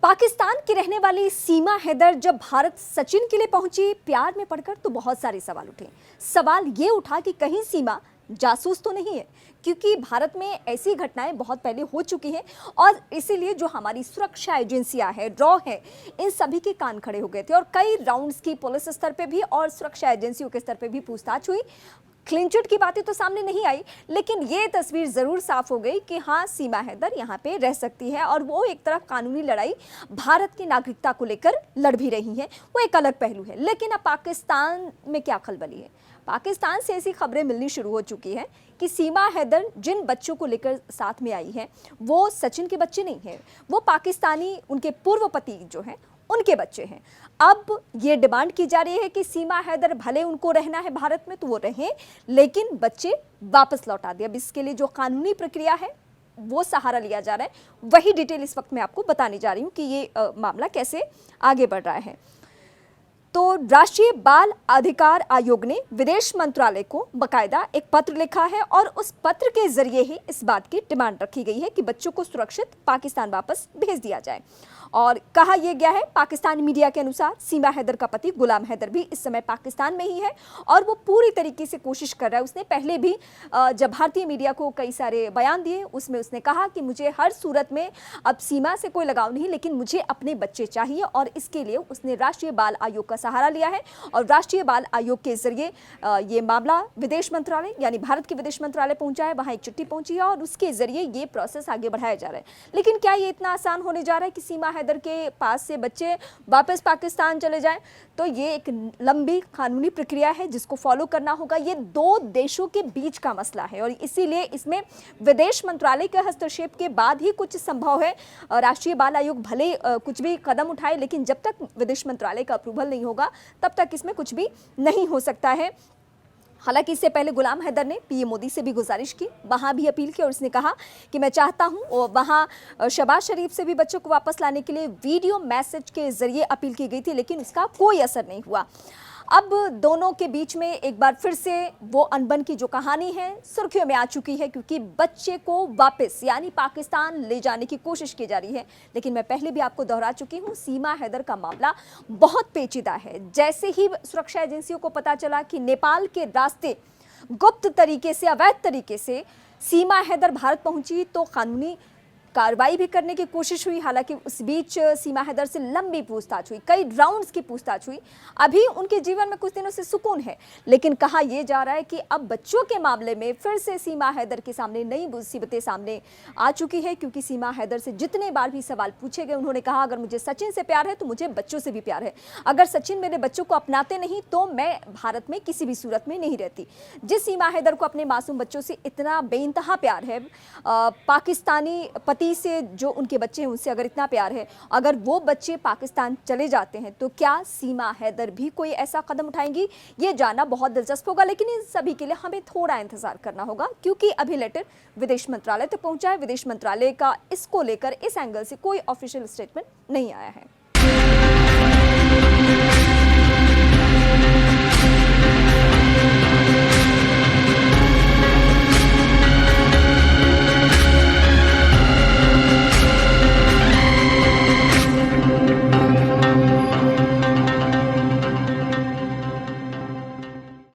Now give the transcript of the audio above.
पाकिस्तान की रहने वाली सीमा हैदर जब भारत सचिन के लिए पहुंची प्यार में पड़कर तो बहुत सारे सवाल उठे। सवाल ये उठा कि कहीं सीमा जासूस तो नहीं है, क्योंकि भारत में ऐसी घटनाएं बहुत पहले हो चुकी हैं और इसीलिए जो हमारी सुरक्षा एजेंसियां हैं, रॉ है, इन सभी के कान खड़े हो गए थे और कई राउंड्स की पुलिस स्तर पे भी और सुरक्षा एजेंसियों के स्तर पे भी पूछताछ हुई। क्लीन चिट की बातें तो सामने नहीं आई, लेकिन ये तस्वीर जरूर साफ हो गई कि हाँ, सीमा हैदर यहाँ पे रह सकती है और वो एक तरफ कानूनी लड़ाई भारत की नागरिकता को लेकर लड़ भी रही है, वो एक अलग पहलू है। लेकिन अब पाकिस्तान में क्या खलबली है? पाकिस्तान से ऐसी खबरें मिलनी शुरू हो चुकी हैं कि सीमा हैदर जिन बच्चों को लेकर साथ में आई है वो सचिन के बच्चे नहीं हैं, वो पाकिस्तानी उनके पूर्व पति जो हैं उनके बच्चे हैं। अब ये डिमांड की जा रही है कि सीमा हैदर भले उनको रहना है भारत में तो वो रहें, लेकिन बच्चे वापस लौटा दिए। अब इसके लिए जो कानूनी प्रक्रिया है वो सहारा लिया जा रहा है, वही डिटेल इस वक्त मैं आपको बताने जा रही हूँ कि ये मामला कैसे आगे बढ़ रहा है। तो राष्ट्रीय बाल अधिकार आयोग ने विदेश मंत्रालय को बकायदा एक पत्र लिखा है और उस पत्र के जरिए ही इस बात की डिमांड रखी गई है कि बच्चों को सुरक्षित पाकिस्तान वापस भेज दिया जाए। और कहा यह गया है, पाकिस्तानी मीडिया के अनुसार सीमा हैदर का पति गुलाम हैदर भी इस समय पाकिस्तान में ही है और वो पूरी तरीके से कोशिश कर रहा है। उसने पहले भी जब भारतीय मीडिया को कई सारे बयान दिए, उसमें उसने कहा कि मुझे हर सूरत में अब सीमा से कोई लगाव नहीं, लेकिन मुझे अपने बच्चे चाहिए और इसके लिए उसने राष्ट्रीय बाल आयोग का सहारा लिया है और राष्ट्रीय बाल आयोग के जरिए ये मामला विदेश मंत्रालय यानी भारत के विदेश मंत्रालय पहुंचा है, वहां एक चिट्ठी पहुंची है और उसके जरिए ये प्रोसेस आगे बढ़ाया जा रहा है। लेकिन क्या ये इतना आसान होने जा रहा है कि सीमा हैदर के पास से बच्चे वापस पाकिस्तान चले जाएं? तो ये एक लंबी कानूनी प्रक्रिया है जिसको फॉलो करना होगा। ये दो देशों के बीच का मसला है और इसीलिए इसमें विदेश मंत्रालय के हस्तक्षेप के बाद ही कुछ संभव है। राष्ट्रीय बाल आयोग भले कुछ भी कदम उठाए, लेकिन जब तक विदेश मंत्रालय का अप्रूवल नहीं होगा तब तक इसमें कुछ भी नहीं हो सकता है। हालांकि इससे पहले गुलाम हैदर ने पीएम मोदी से भी गुजारिश की, वहां भी अपील की और उसने कहा कि मैं चाहता हूं, और वहां शहबाज शरीफ से भी बच्चों को वापस लाने के लिए वीडियो मैसेज के जरिए अपील की गई थी, लेकिन इसका कोई असर नहीं हुआ। अब दोनों के बीच में एक बार फिर से वो अनबन की जो कहानी है सुर्खियों में आ चुकी है, क्योंकि बच्चे को वापस यानी पाकिस्तान ले जाने की कोशिश की जा रही है। लेकिन मैं पहले भी आपको दोहरा चुकी हूँ, सीमा हैदर का मामला बहुत पेचीदा है। जैसे ही सुरक्षा एजेंसियों को पता चला कि नेपाल के रास्ते गुप्त तरीके से, अवैध तरीके से सीमा हैदर भारत पहुंची, तो कानूनी कार्रवाई भी करने की कोशिश हुई। हालांकि उस बीच सीमा हैदर से लंबी पूछताछ हुई, कई राउंड्स की पूछताछ हुई। अभी उनके जीवन में कुछ दिनों से सुकून है, लेकिन कहा यह जा रहा है कि अब बच्चों के मामले में फिर से सीमा हैदर के सामने नई मुसीबतें सामने आ चुकी है, क्योंकि सीमा हैदर से जितने बार भी सवाल पूछे गए उन्होंने कहा अगर मुझे सचिन से प्यार है तो मुझे बच्चों से भी प्यार है। अगर सचिन मेरे बच्चों को अपनाते नहीं तो मैं भारत में किसी भी सूरत में नहीं रहती। जिस सीमा हैदर को अपने मासूम बच्चों से इतना बेइंतहा प्यार है, पाकिस्तानी पति से जो उनके बच्चे हैं उनसे अगर इतना प्यार है, अगर वो बच्चे पाकिस्तान चले जाते हैं तो क्या सीमा हैदर भी कोई ऐसा कदम उठाएंगी? ये जानना बहुत दिलचस्प होगा, लेकिन इन सभी के लिए हमें थोड़ा इंतजार करना होगा, क्योंकि अभी लेटर विदेश मंत्रालय तक पहुंचा है। विदेश मंत्रालय का इसको लेकर इस एंगल से कोई ऑफिशियल स्टेटमेंट नहीं आया है।